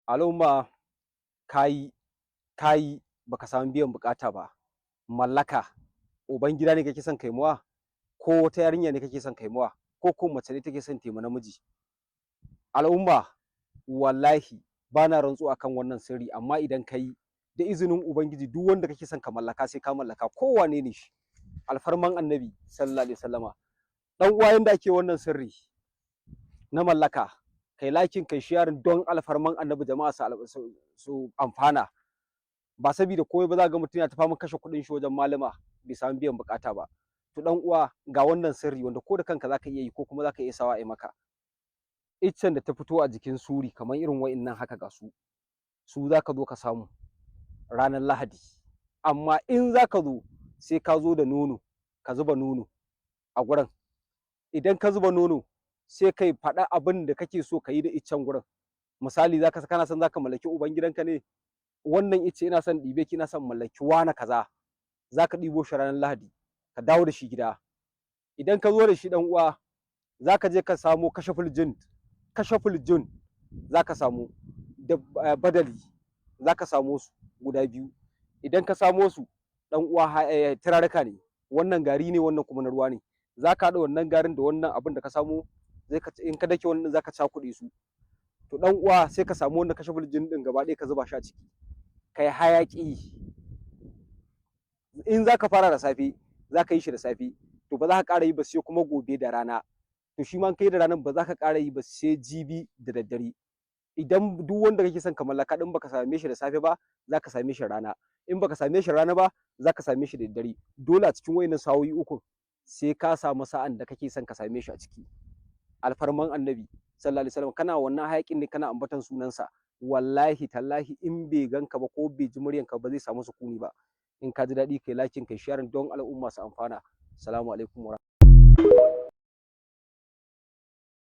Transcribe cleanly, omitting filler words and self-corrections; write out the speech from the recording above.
al'umma kayi kayi baka samu biyan bukata ba, mallaka ubangida ne kake son kaimuwa, ko wata yarinya ne kake son kaimuwa, ko ko mace ne take son taima namiji. Al'umma wallahi bana rantsuwa akan wannan sirri, amma idan kayi da izinin ubangiji duk wanda kake son ka mallaka sai ka mallaka, kowane ne shi, alfarman annabi sallallahu alaihi wasallama. Dan uwa yanda ake wannan sirri na mallaka, kai lakin kai sharing don alfarman annabi, jama'a su amfana, ba sabida komai ba. Za ga mutum ya tafa mun kashe kuɗin shi wajen malama bai samu biyan bukata ba. To dan uwa ga wannan sirri wanda ko da kanka zaka iya yi, ko kuma zaka iya sawa a yi maka. Iccen da ta fito a jikin suri kamar irin wa'innan haka ga su zaka zo ka samu ranar Lahadi, amma in zaka zo sai ka zo da nono, ka zuba nono a gurin. Idan ka zuba nono sai kai faɗa abin da kake so ka yi da iccen gurin. Misali kana son zaka mallaki ubangidanka ne, wannan icce ina son ɗibe ki, ina son mallaki wani kaza, zaka ɗibo shi ranar Lahadi ka dawo da shi gida. Idan ka zo da shi dan uwa, zaka je ka samo kashaful jin zaka samu da badali, zaka samo su guda biyu. Idan ka samo su dan uwa, turaruka ne, wannan gari ne, wannan kuma na ruwa ne. Zaka haɗa wannan garin da wannan abin da ka samo, in ka dake wannan zaka cakuɗe su. To dan uwa sai ka samu wannan kashaful jin din gaba ɗaya ka zuba shi a ciki, kai hayaki. In zaka fara da safe, zaka yi shi da safe, to ba za ka ƙara yi ba sai kuma gobe da rana. To shi ma kai da ranar ba za ka ƙara yi ba sai jibi da daddare. Idan duk wanda kake son ka mallaka din baka same shi da safe ba, za ka same shi rana. In baka same shi rana ba, za ka same shi da daddare. Dole a cikin wayannan sa'o'i uku sai ka samu sa'an da kake son ka same shi a ciki. Alfarman annabi sallallahu alaihi wasallam, kana wannan hayakin ne, kana ambatan sunansa, wallahi tallahi in bai ganka ba ko bai ji muryanka ba zai samu sukuni ba. In ka ji daɗi kai lakin kai sharing don al'umma su amfana. Assalamu alaikum.